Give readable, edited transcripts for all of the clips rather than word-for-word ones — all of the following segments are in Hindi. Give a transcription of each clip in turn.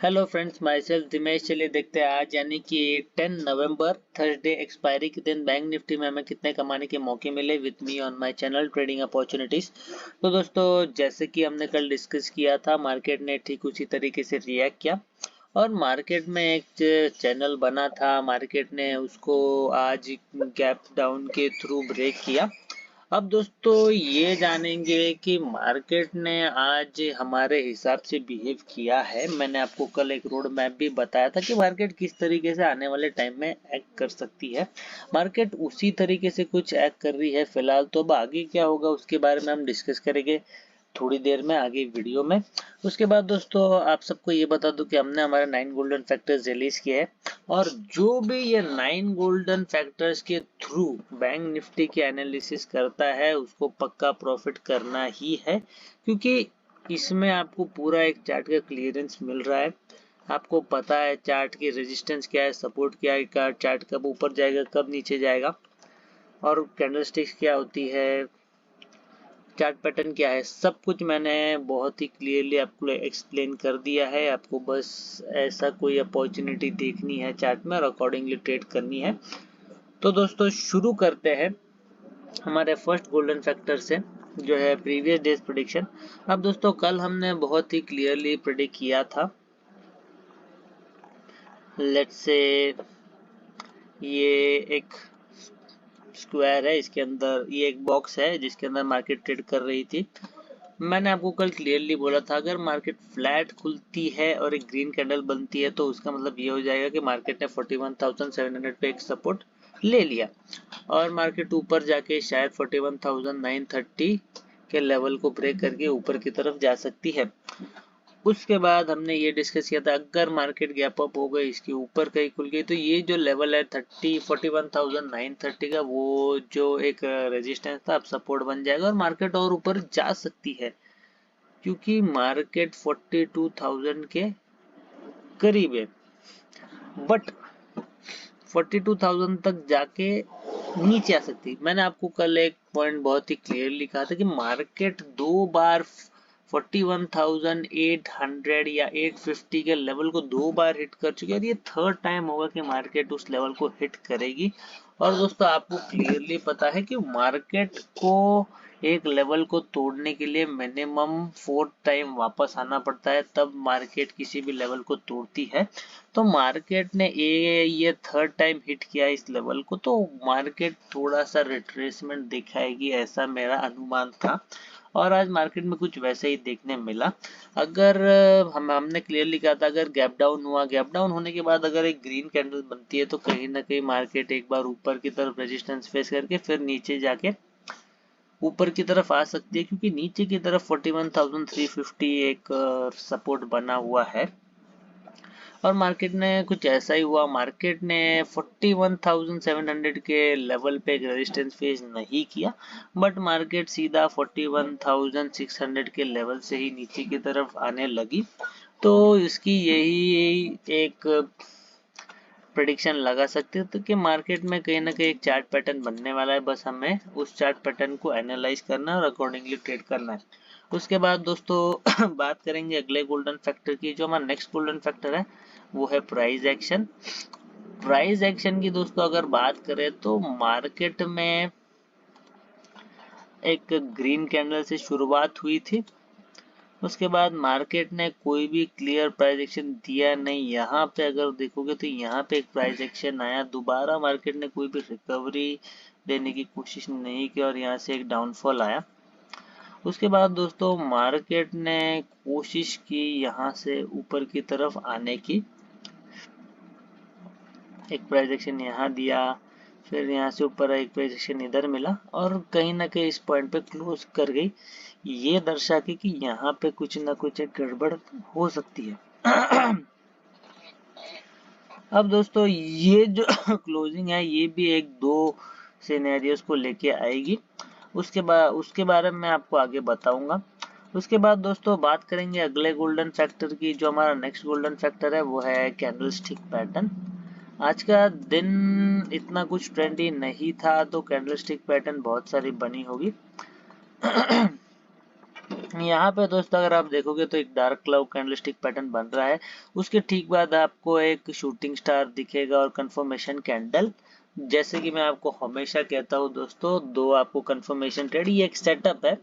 Hello friends, myself Dimesh. चलिए देखते हैं आज यानी कि 10 नवंबर थर्सडे एक्सपायरी के दिन बैंक निफ्टी में हमें कितने कमाने के मौके मिले with me on my channel trading opportunities. तो दोस्तों, जैसे कि हमने कल डिस्कस किया था, मार्केट ने ठीक उसी तरीके से रिएक्ट किया और मार्केट में एक चैनल बना था। मार्केट ने उसको आज गैप डाउन के थ्रू ब्रेक किया। अब दोस्तों ये जानेंगे कि मार्केट ने आज हमारे हिसाब से बिहेव किया है। मैंने आपको कल एक रोड मैप भी बताया था कि मार्केट किस तरीके से आने वाले टाइम में एक्ट कर सकती है। मार्केट उसी तरीके से कुछ एक्ट कर रही है फिलहाल। तो अब आगे क्या होगा उसके बारे में हम डिस्कस करेंगे थोड़ी देर में आगे वीडियो में। उसके बाद दोस्तों आप सबको ये बता दूं कि हमने हमारे 9 गोल्डन फैक्टर्स रिलीज किए हैं और जो भी ये 9 गोल्डन फैक्टर्स के थ्रू बैंक निफ्टी की एनालिसिस करता है उसको पक्का प्रॉफिट करना ही है, क्योंकि इसमें आपको पूरा एक चार्ट का क्लियरेंस मिल रहा है। आपको पता है चार्ट की रेजिस्टेंस क्या है, सपोर्ट क्या है, चार्ट कब ऊपर जाएगा कब नीचे जाएगा और कैंडलस्टिक्स क्या होती है, चार्ट पैटर्न क्या है, सब कुछ मैंने बहुत ही क्लियरली आपको एक्सप्लेन कर दिया है। आपको बस ऐसा कोई अपॉर्चुनिटी देखनी है चार्ट में और अकॉर्डिंगली ट्रेड करनी है। तो दोस्तों शुरू करते हैं हमारे फर्स्ट गोल्डन फैक्टर से, जो है प्रीवियस डेज प्रेडिक्शन। अब दोस्तों कल हमने बहुत ही क्लियरली प्रेडिक्ट किया था। लेट्स से ये एक स्क्वायर है, इसके अंदर ये एक बॉक्स है जिसके अंदर मार्केट ट्रेड कर रही थी। मैंने आपको कल क्लियरली बोला था अगर मार्केट फ्लैट खुलती है और एक ग्रीन कैंडल बनती है तो उसका मतलब ये हो जाएगा कि मार्केट ने 41,700 पे एक सपोर्ट ले लिया और मार्केट ऊपर जाके शायद 41,930 के लेवल को ब्रेक करके ऊपर की तरफ जा सकती है। उसके बाद हमने ये डिस्कस किया था अगर मार्केट गैप अप हो गई, इसके ऊपर कहीं खुल गई, तो ये जो लेवल है 41,930 का, वो जो एक रेजिस्टेंस था अब सपोर्ट बन जाएगा और मार्केट और ऊपर जा सकती है, क्योंकि मार्केट 42,000 के करीब है। बट 42,000 तक जाके नीचे आ सकती है। मैंने आपको कल एक पॉइंट बहुत ही क्लियरली कहा था कि मार्केट 2 बार 41,800 या 850 के लेवल को 2 बार हिट कर चुकी है। ये थर्ड टाइम होगा कि मार्केट उस लेवल को हिट करेगी। और दोस्तों आपको क्लियरली पता है कि मार्केट को एक लेवल को तोड़ने के लिए मिनिमम 4 टाइम वापस आना पड़ता है, तब मार्केट किसी भी लेवल को तोड़ती है। तो मार्केट ने ये थर्ड टाइम हिट किया इस लेवल को, तो मार्केट थोड़ा सा रिट्रेसमेंट दिखाएगी, ऐसा मेरा अनुमान था और आज मार्केट में कुछ वैसे ही देखने मिला। अगर हमने क्लियरली कहा था अगर गैप डाउन हुआ, गैप डाउन होने के बाद अगर एक ग्रीन कैंडल बनती है तो कहीं ना कहीं मार्केट एक बार ऊपर की तरफ रेजिस्टेंस फेस करके फिर नीचे जाके ऊपर की तरफ आ सकती है, क्योंकि नीचे की तरफ 41,350 एक सपोर्ट बना हुआ है और मार्केट ने कुछ ऐसा ही हुआ। मार्केट ने 41,700 के लेवल पे रेजिस्टेंस फेस नहीं किया, बट मार्केट सीधा 41,600 के लेवल से ही नीचे की तरफ आने लगी। तो इसकी यही एक प्रेडिक्शन लगा सकते हो तो कि मार्केट में कहीं ना कहीं एक चार्ट पैटर्न बनने वाला है। बस हमें उस चार्ट पैटर्न को एनालाइज करना है और अकॉर्डिंगली ट्रेड करना है। उसके बाद दोस्तों बात करेंगे अगले गोल्डन फैक्टर की। जो हमारा नेक्स्ट गोल्डन फैक्टर है वो है प्राइस एक्शन। प्राइस एक्शन की दोस्तों अगर बात करें तो मार्केट में एक ग्रीन कैंडल से शुरुआत हुई थी, उसके बाद मार्केट ने कोई भी क्लियर प्राइस एक्शन दिया नहीं। यहाँ पे अगर देखोगे तो यहाँ पे एक प्राइस एक्शन आया, दोबारा मार्केट ने कोई भी रिकवरी देने की कोशिश नहीं की और यहाँ से एक डाउनफॉल आया। उसके बाद दोस्तों मार्केट ने कोशिश की यहाँ से ऊपर की तरफ आने की, एक प्राइस एक्शन यहाँ दिया, फिर यहाँ से ऊपर एक प्राइस एक्शन इधर मिला और कहीं ना कहीं इस पॉइंट पे क्लोज कर गई, ये दर्शा के कि यहाँ पे कुछ ना कुछ एक गड़बड़ हो सकती है। अब दोस्तों ये जो क्लोजिंग है ये भी एक दो सिनेरियोस को लेके आएगी, उसके बारे में आपको आगे बताऊंगा। उसके बाद दोस्तों बात करेंगे अगले गोल्डन फैक्टर की। जो हमारा नेक्स्ट गोल्डन फैक्टर है वो है कैंडलस्टिक पैटर्न। आज का दिन इतना कुछ ट्रेंडी नहीं था तो कैंडलस्टिक पैटर्न बहुत सारी बनी होगी। यहाँ पे दोस्तों अगर आप देखोगे तो एक डार्क क्लाउड कैंडलस्टिक पैटर्न बन रहा है, उसके ठीक बाद आपको एक शूटिंग स्टार दिखेगा और कंफर्मेशन कैंडल। जैसे कि मैं आपको हमेशा कहता हूँ दोस्तों, दो आपको कंफर्मेशन ट्रेड, ये एक सेटअप है।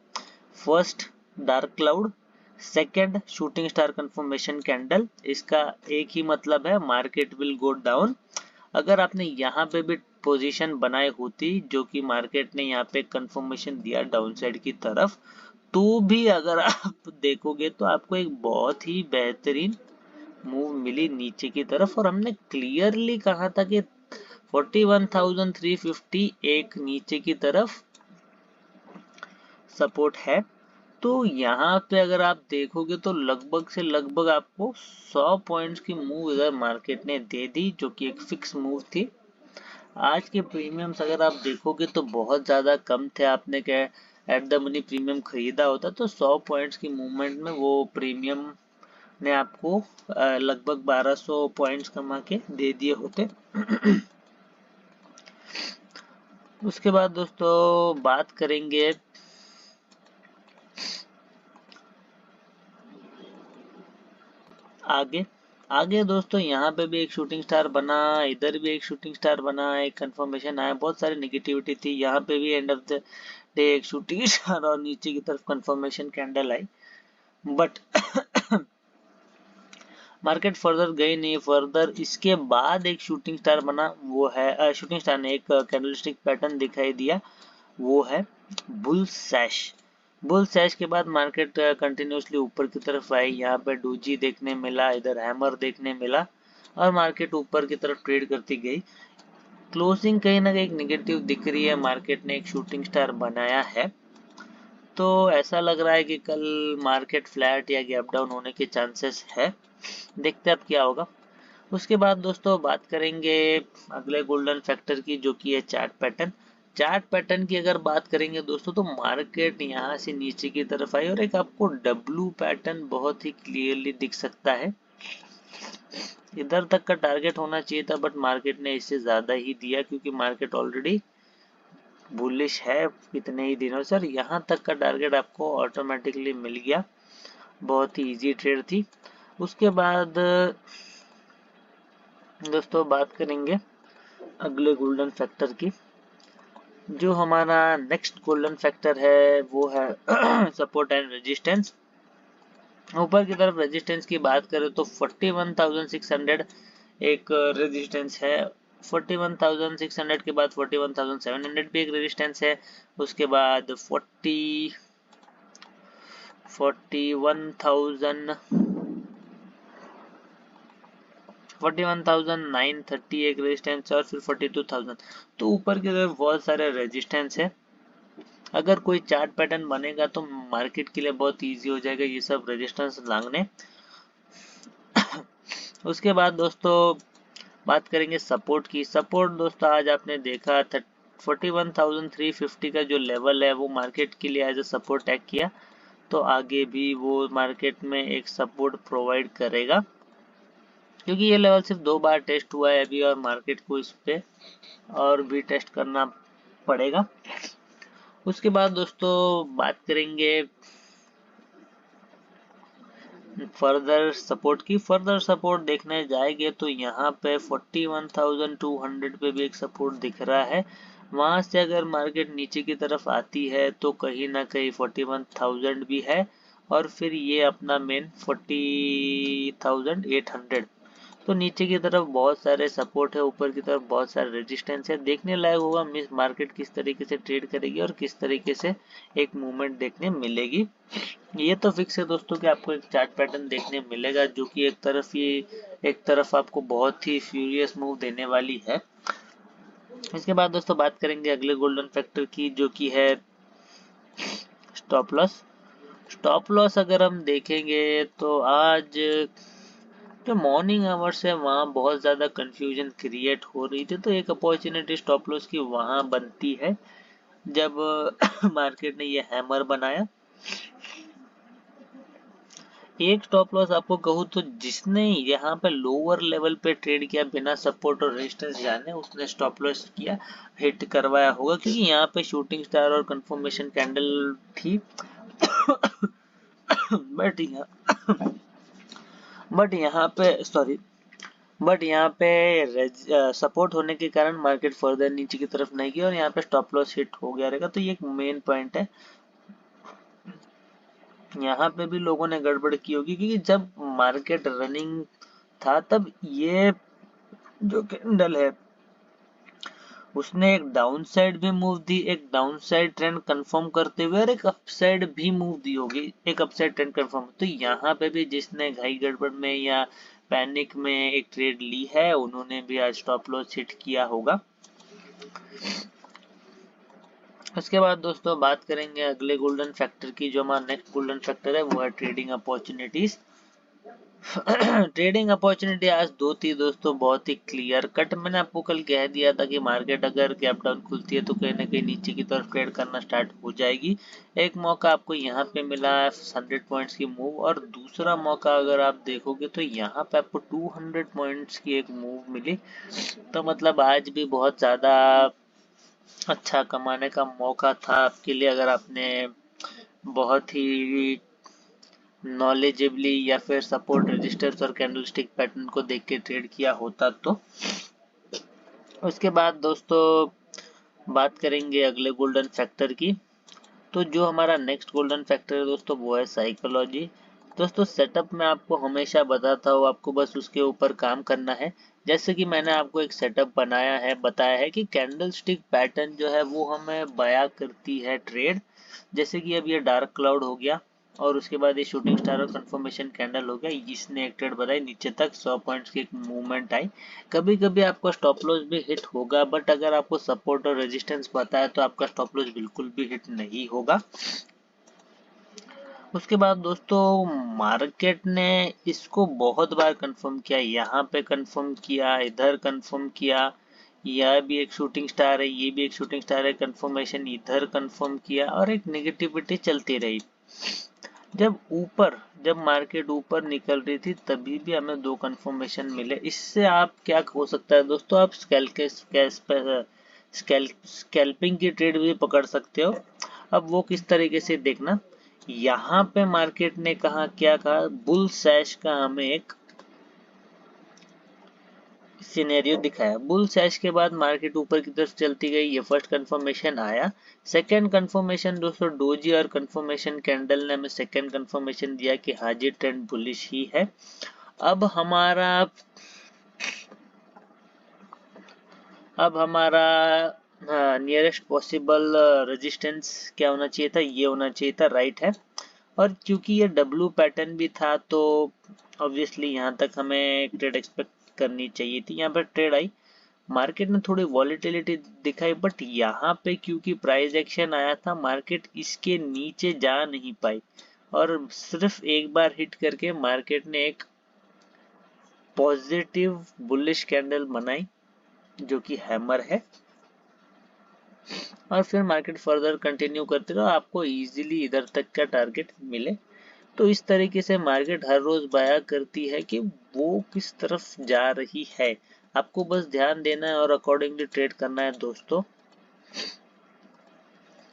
First dark cloud, second shooting star confirmation candle. इसका एक ही मतलब है, मार्केट विल गो डाउन। अगर आपने यहाँ पे भी पोजीशन बनाई होती, जो कि मार्केट ने यहाँ पे कंफर्मेशन दिया डाउन साइड की तरफ, तो भी अगर आप देखोगे तो आपको एक बहुत ही बेहतरीन मूव मिली नीचे की तरफ। और हमने क्लियरली कहा था कि 41,350 एक नीचे की तरफ सपोर्ट है। तो यहाँ पे अगर आप देखोगे तो लगभग से लगभग आपको 100 पॉइंट्स की मूव इधर मार्केट ने दे दी, जो कि एक फिक्स मूव थी। आज के प्रीमियम्स अगर आप देखोगे तो बहुत ज़्यादा कम थे। आपने क्या एट द मनी प्रीमियम खरीदा होता तो 100 पॉइंट्स की मूवमेंट में वो प्रीमियम ने आपको लगभग 1200 पॉइंट्स कमा के दे दिए होते। उसके बाद दोस्तों बात करेंगे आगे। आगे दोस्तों यहाँ पे भी एक शूटिंग स्टार बना, इधर भी एक शूटिंग स्टार बना, एक कंफर्मेशन आया, बहुत सारी नेगेटिविटी थी। यहाँ पे भी एंड ऑफ द डे एक शूटिंग स्टार और नीचे की तरफ confirmation candle I, but market further गई नहीं। फर्दर इसके बाद एक शूटिंग स्टार बना, वो है शूटिंग स्टार ने एक कैंडलस्टिक पैटर्न दिखाई दिया, वो है बुल सैश। बुल सैश के बाद मार्केट कंटिन्यूसली ऊपर की तरफ आई। यहाँ पे डोजी देखने मिला, इधर हैमर देखने मिला और मार्केट ऊपर की तरफ ट्रेड करती गई। क्लोजिंग कहीं ना कहीं नेगेटिव दिख रही है, मार्केट ने एक शूटिंग स्टार बनाया है, तो ऐसा लग रहा है कि कल मार्केट फ्लैट या गैप डाउन होने के चांसेस है। देखते हैं अब क्या होगा। उसके बाद दोस्तों बात करेंगे अगले गोल्डन फैक्टर की, जो कि है चार्ट पैटर्न। चार्ट पैटर्न की अगर बात करेंगे दोस्तों तो मार्केट यहाँ से नीचे की तरफ आई और एक आपको डब्लू पैटर्न बहुत ही क्लियरली दिख सकता है। इधर तक का टारगेट होना चाहिए था, बट मार्केट ने इससे ज्यादा ही दिया, क्योंकि मार्केट ऑलरेडी बुलिश है कितने ही दिनों से। यहाँ तक का टारगेट आपको ऑटोमेटिकली मिल गया, बहुत ही इजी ट्रेड थी। उसके बाद दोस्तों बात करेंगे अगले गोल्डन फैक्टर की। जो हमारा नेक्स्ट गोल्डन फैक्टर है वो है सपोर्ट एंड रेजिस्टेंस। ऊपर की तरफ रेजिस्टेंस की बात करें तो 41,600 एक रेजिस्टेंस है। 41,600 के बाद 41,700 भी एक रेजिस्टेंस है। उसके बाद 41,930 एक रेजिस्टेंस और फिर 42,000। तो ऊपर की तरफ बहुत सारे रेजिस्टेंस है। अगर कोई चार्ट पैटर्न बनेगा तो मार्केट के लिए बहुत इजी हो जाएगा ये सब रेजिस्टेंस लांघने। उसके बाद दोस्तों बात करेंगे सपोर्ट की। सपोर्ट दोस्तों आज आपने देखा 41,350 का जो लेवल है वो मार्केट के लिए एज ए सपोर्ट टैग किया, तो आगे भी वो मार्केट में एक सपोर्ट प्रोवाइड करेगा, क्योंकि ये लेवल सिर्फ 2 बार टेस्ट हुआ है अभी और मार्केट को इस पे और भी टेस्ट करना पड़ेगा। उसके बाद दोस्तों बात करेंगे फर्दर सपोर्ट की। फर्दर सपोर्ट देखने जाएंगे तो यहाँ पे 41,200 पे भी एक सपोर्ट दिख रहा है। वहां से अगर मार्केट नीचे की तरफ आती है तो कहीं ना कहीं 41,000 भी है और फिर ये अपना मेन 40,800। तो नीचे की तरफ बहुत सारे सपोर्ट है, ऊपर की तरफ बहुत सारे रेजिस्टेंस है। देखने लायक होगा मिस मार्केट किस तरीके से ट्रेड करेगी और किस तरीके से एक मूवमेंट देखने मिलेगी। ये तो फिक्स है दोस्तों कि आपको एक चार्ट पैटर्न देखने मिलेगा, जो कि एक तरफ आपको बहुत ही फ्यूरियस मूव देने वाली है। इसके बाद दोस्तों बात करेंगे अगले गोल्डन फैक्टर की, जो कि है स्टॉप लॉस। स्टॉप लॉस अगर हम देखेंगे तो आज जो मॉर्निंग आवर्स है वहाँ बहुत ज़्यादा कंफ्यूजन क्रिएट हो रही थी, तो एक अपॉर्चुनिटी स्टॉप लॉस की वहाँ बनती है जब मार्केट ने ये हैमर बनाया। एक स्टॉप लॉस आपको कहूँ तो जिसने यहाँ पे लोअर लेवल पे ट्रेड किया बिना सपोर्ट और रेजिस्टेंस जाने, उसने स्टॉप लॉस किया, हिट करवाया होगा, क्योंकि यहाँ पे शूटिंग स्टार और कंफर्मेशन कैंडल थी बट यहाँ पे सपोर्ट होने के कारण मार्केट फर्दर नीचे की तरफ नहीं गया और यहाँ पे स्टॉप लॉस हिट हो गया रहेगा। तो ये एक मेन पॉइंट है। यहाँ पे भी लोगों ने गड़बड़ की होगी क्योंकि जब मार्केट रनिंग था तब ये जो कैंडल है उसने एक डाउन साइड भी मूव दी, एक डाउन साइड ट्रेंड कंफर्म करते हुए और एक अपसाइड भी मूव दी होगी, एक अपसाइड ट्रेंड कंफर्म। तो यहाँ पे भी जिसने घाई गड़बड़ में या पैनिक में एक ट्रेड ली है उन्होंने भी आज स्टॉप लॉस हिट किया होगा। उसके बाद दोस्तों बात करेंगे अगले गोल्डन फैक्टर की। जो हमारा नेक्स्ट गोल्डन फैक्टर है वो है ट्रेडिंग अपॉर्चुनिटीज। ट्रेडिंग अपॉर्चुनिटी आज दो थी दोस्तों, बहुत ही क्लियर कट। मैंने आपको कल कह दिया था कि मार्केट अगर गैप डाउन खुलती है तो कहीं ना कहीं नीचे की तरफ ट्रेड करना स्टार्ट हो जाएगी। एक मौका आपको यहाँ पे मिला 100 पॉइंट्स की मूव, और दूसरा मौका अगर आप देखोगे तो यहाँ पे आपको 200 पॉइंट्स की एक मूव मिली। तो मतलब आज भी बहुत ज्यादा अच्छा कमाने का मौका था आपके लिए, अगर आपने बहुत ही नॉलेजेबली या फिर सपोर्ट रजिस्टर्स और कैंडलस्टिक पैटर्न को देख के ट्रेड किया होता तो। उसके बाद दोस्तों बात करेंगे अगले गोल्डन फैक्टर की। तो जो हमारा नेक्स्ट गोल्डन फैक्टर है दोस्तों वो है साइकोलॉजी। दोस्तों सेटअप में आपको हमेशा बताता हूँ, आपको बस उसके ऊपर काम करना है। जैसे कि मैंने आपको एक सेटअप बनाया है, बताया है कि कैंडलस्टिक पैटर्न जो है वो हमें बया करती है ट्रेड। जैसे कि अब ये डार्क क्लाउड हो गया और उसके बाद ये शूटिंग स्टार और कंफर्मेशन कैंडल हो गया, इसने एक ट्रेड बनाई नीचे तक 100 पॉइंट्स की एक मूवमेंट आई। कभी कभी आपका स्टॉप लॉस भी हिट होगा, बट अगर आपको सपोर्ट और रेजिस्टेंस पता है तो आपका स्टॉप लॉस बिल्कुल भी हिट नहीं होगा। उसके बाद दोस्तों मार्केट ने इसको बहुत बार कंफर्म किया, यहाँ पे कंफर्म किया, इधर कंफर्म किया, यह भी एक शूटिंग स्टार है, ये भी एक शूटिंग स्टार है, कंफर्मेशन इधर कंफर्म किया और एक नेगेटिविटी चलती रही। जब मार्केट ऊपर निकल रही थी तभी भी हमें दो कंफर्मेशन मिले। इससे आप क्या हो सकता है दोस्तों, आप स्कैल्पिंग की ट्रेड भी पकड़ सकते हो। अब वो किस तरीके से देखना, यहाँ पे मार्केट ने कहा, क्या कहा, बुल सैश का हमें एक सिनेरियो दिखाया। बुल सैश के बाद मार्केट ऊपर की तरफ चलती गई, ये फर्स्ट कंफर्मेशन आया। सेकंड कंफर्मेशन दोस्तों डोजी और कंफर्मेशन कैंडल ने हमें सेकंड कंफर्मेशन दिया कि हाँ जी ट्रेंड बुलिश ही है। अब हमारा नियरेस्ट पॉसिबल रेजिस्टेंस क्या होना चाहिए था, ये होना चाहिए था, राइट है। और क्योंकि ये डब्ल्यू पैटर्न भी था तो ऑब्वियसली यहाँ तक हमें ट्रेड एक्सपेक्ट करनी चाहिए थी। यहाँ पर ट्रेड आई, मार्केट में थोड़ी वॉलेटिलिटी दिखाई, बट यहाँ पे क्योंकि प्राइस एक्शन आया था मार्केट इसके नीचे जा नहीं पाई और सिर्फ एक बार हिट करके मार्केट ने एक पॉजिटिव बुलिश कैंडल बनाई जो कि हैमर है, और फिर मार्केट फर्दर कंटिन्यू करते रहो, आपको इजीली इधर तक का टारगेट मिले। तो इस तरीके से मार्केट हर रोज बाया करती है कि वो किस तरफ जा रही है, आपको बस ध्यान देना है और अकॉर्डिंगली ट्रेड करना है दोस्तों।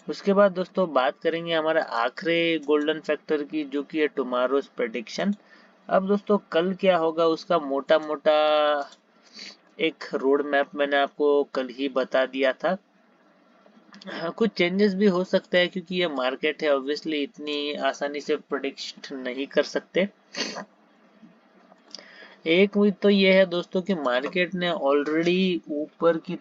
उसके बाद दोस्तों बात करेंगे हमारे आखिरी गोल्डन फैक्टर की जो कि है टुमारोज प्रेडिक्शन। अब दोस्तों कल क्या होगा उसका मोटा मोटा एक रोड मैप मैंने आपको कल ही बता दिया था। हाँ, कुछ चेंजेस भी हो सकते हैं क्योंकि ये मार्केट है, ऑब्वियसली इतनी आसानी से प्रेडिक्ट नहीं कर सकते। एक उम्मीद तो ये है दोस्तों कि मार्केट ने ऑलरेडी ऊपर की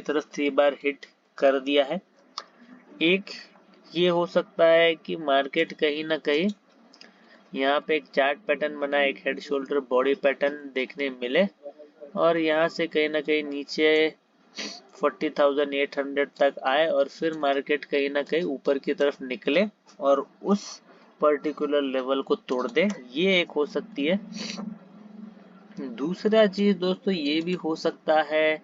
तरफ 3 बार हिट कर दिया है। एक ये हो सकता है कि मार्केट कहीं ना कहीं यहाँ पे एक चार्ट पैटर्न बना, एक हेड शोल्डर बॉडी पैटर्न देखने मिले और यहाँ से कहीं ना कहीं नीचे 40,800 तक आए और फिर मार्केट कहीं ना कहीं ऊपर की तरफ निकले और उस पर्टिकुलर लेवल को तोड़ दे, ये एक हो सकती है। दूसरा चीज दोस्तों ये भी हो सकता है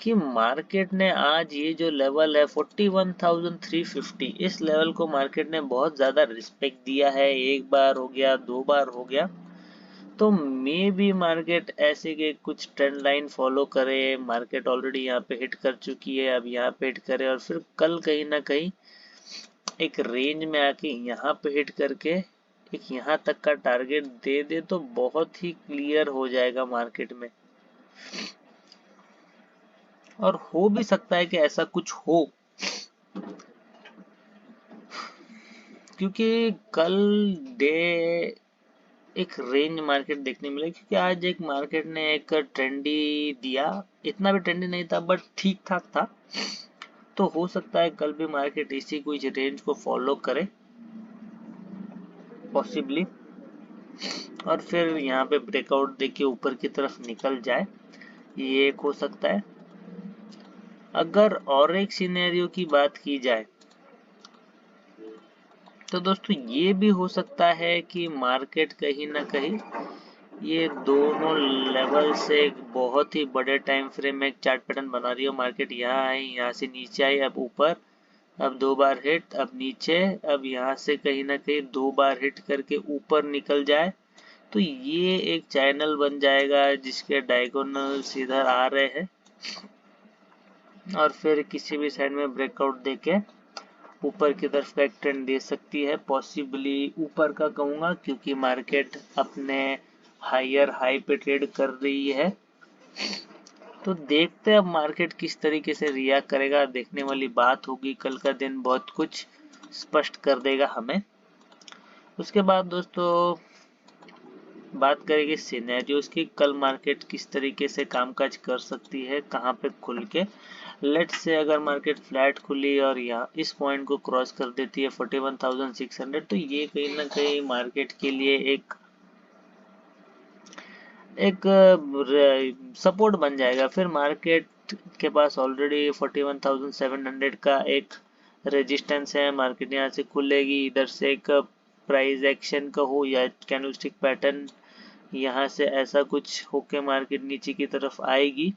कि मार्केट ने आज ये जो लेवल है 41,350, इस लेवल को मार्केट ने बहुत ज्यादा रिस्पेक्ट दिया है। एक बार हो गया, 2 बार हो गया, तो मे भी मार्केट ऐसे के कुछ ट्रेंड लाइन फॉलो करे। मार्केट ऑलरेडी यहाँ पे हिट कर चुकी है, अब यहाँ पे हिट करे और फिर कल कहीं ना कहीं एक रेंज में आके यहाँ पे हिट करके एक यहाँ तक का टारगेट दे दे तो बहुत ही क्लियर हो जाएगा मार्केट में। और हो भी सकता है कि ऐसा कुछ हो, क्योंकि कल डे एक रेंज मार्केट देखने मिले, क्योंकि आज एक मार्केट ने एक ट्रेंडी दिया, इतना भी ट्रेंडी नहीं था बट ठीक ठाक था। तो हो सकता है कल भी मार्केट इसी कुछ रेंज को फॉलो करे पॉसिबली, और फिर यहाँ पे ब्रेकआउट देके ऊपर की तरफ निकल जाए, ये एक हो सकता है। अगर और एक सिनेरियो की बात की जाए तो दोस्तों ये भी हो सकता है कि मार्केट कहीं ना कहीं ये दोनों लेवल से एक बहुत ही बड़े टाइम फ्रेम में एक चार्ट पैटर्न बना रही हो। मार्केट यहाँ आई, यहाँ से नीचे आई, अब ऊपर, अब 2 बार हिट, अब नीचे, अब यहाँ से कहीं ना कहीं 2 बार हिट करके ऊपर निकल जाए, तो ये एक चैनल बन जाएगा जिसके डायगोनल इधर आ रहे हैं और फिर किसी भी साइड में ब्रेकआउट देके ऊपर की तरफ का एक ट्रेंड दे सकती है, पॉसिबली ऊपर का कहूंगा, क्योंकि मार्केट अपने हायर हाई पे ट्रेड कर रही है। तो देखते हैं अब मार्केट किस तरीके से रिएक्ट करेगा, देखने वाली बात होगी। कल का दिन बहुत कुछ स्पष्ट कर देगा हमें। उसके बाद दोस्तों बात करेंगे सिनेरियोस की, कल मार्केट किस तरीके से कामकाज कर सकती है, कहां पे खुल के। लेट्स से अगर मार्केट फ्लैट खुली और यहाँ इस पॉइंट को क्रॉस कर देती है 41,600, तो ये कहीं ना कहीं मार्केट के लिए एक सपोर्ट बन जाएगा। फिर मार्केट के पास ऑलरेडी 41,700 का एक रेजिस्टेंस है। मार्केट यहाँ से खुलेगी, इधर से एक प्राइस एक्शन का हो या कैंडलस्टिक पैटर्न यहाँ से ऐसा कुछ होके मार्केट नीचे की तरफ आएगी,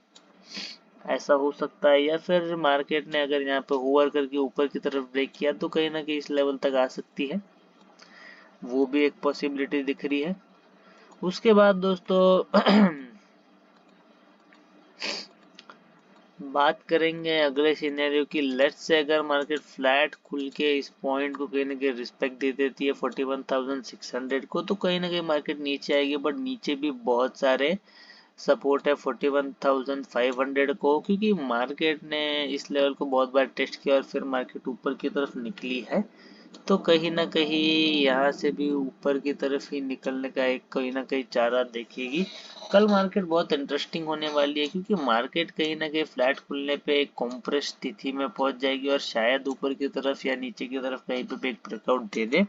ऐसा हो सकता है। या फिर मार्केट ने अगर यहाँ पे होवर करके ऊपर की तरफ ब्रेक किया तो कहीं ना कहीं इस लेवल तक आ सकती है, वो भी एक पॉसिबिलिटी दिख रही है। उसके बाद दोस्तों बात करेंगे अगले सिनेरियो की। लेट्स से अगर मार्केट फ्लैट खुल के इस पॉइंट को कहीं ना कहीं रिस्पेक्ट दे देती है 41,600 को, तो कहीं ना कहीं मार्केट नीचे आएगी, बट नीचे भी बहुत सारे सपोर्ट है 41,500 को, क्योंकि मार्केट ने इस लेवल को बहुत बार टेस्ट किया और फिर मार्केट ऊपर की तरफ निकली है। तो कहीं ना कहीं यहाँ से भी ऊपर की तरफ ही निकलने का एक कहीं ना कहीं चारा देखेगी। कल मार्केट बहुत इंटरेस्टिंग होने वाली है, क्योंकि मार्केट कहीं ना कहीं फ्लैट खुलने पे एक कॉम्प्रेस स्थिति में पहुंच जाएगी और शायद ऊपर की तरफ या नीचे की तरफ कहीं पे एक ब्रेकआउट दे दे।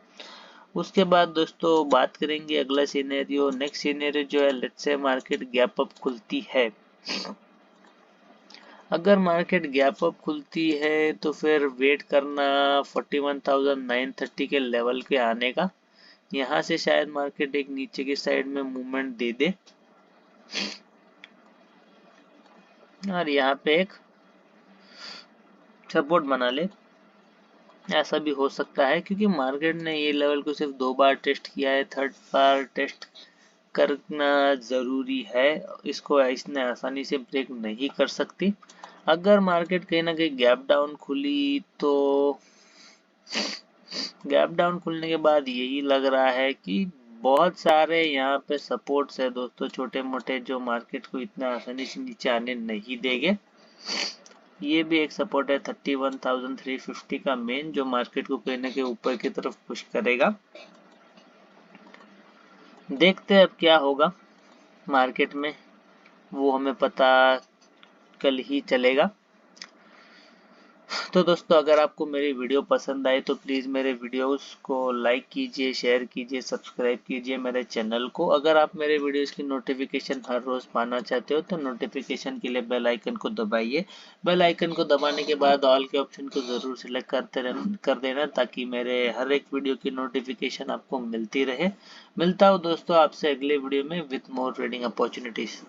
उसके बाद दोस्तों बात करेंगे अगला सिनेरियो। नेक्स्ट सिनेरियो जो है, let's say market gap up खुलती है। अगर मार्केट गैप अप खुलती है तो फिर वेट करना 41,930 के लेवल के आने का। यहाँ से शायद मार्केट एक नीचे की साइड में मूवमेंट दे दे और यहाँ पे एक सपोर्ट बना ले, ऐसा भी हो सकता है, क्योंकि मार्केट ने ये लेवल को सिर्फ 2 बार टेस्ट किया है, थर्ड बार टेस्ट करना जरूरी है, इसको इसने आसानी से ब्रेक नहीं कर सकती। अगर मार्केट कहीं ना कहीं गैप डाउन खुली तो गैप डाउन खुलने के बाद यही लग रहा है कि बहुत सारे यहाँ पे सपोर्ट्स है दोस्तों, छोटे मोटे, जो मार्केट को इतना आसानी से नीचे आने नहीं देंगे। ये भी एक सपोर्ट है 31,350 का मेन, जो मार्केट को कहीं ना कहीं ऊपर की तरफ पुश करेगा। देखते हैं अब क्या होगा मार्केट में, वो हमें पता कल ही चलेगा। तो दोस्तों अगर आपको मेरी वीडियो पसंद आए तो प्लीज़ मेरे वीडियोस को लाइक कीजिए, शेयर कीजिए, सब्सक्राइब कीजिए मेरे चैनल को। अगर आप मेरे वीडियोस की नोटिफिकेशन हर रोज़ पाना चाहते हो तो नोटिफिकेशन के लिए बेल आइकन को दबाइए। बेल आइकन को दबाने के बाद ऑल के ऑप्शन को ज़रूर सिलेक्ट कर देना, ताकि मेरे हर एक वीडियो की नोटिफिकेशन आपको मिलती रहे। मिलता हूँ दोस्तों आपसे अगले वीडियो में विथ मोर ट्रेडिंग अपॉर्चुनिटीज़।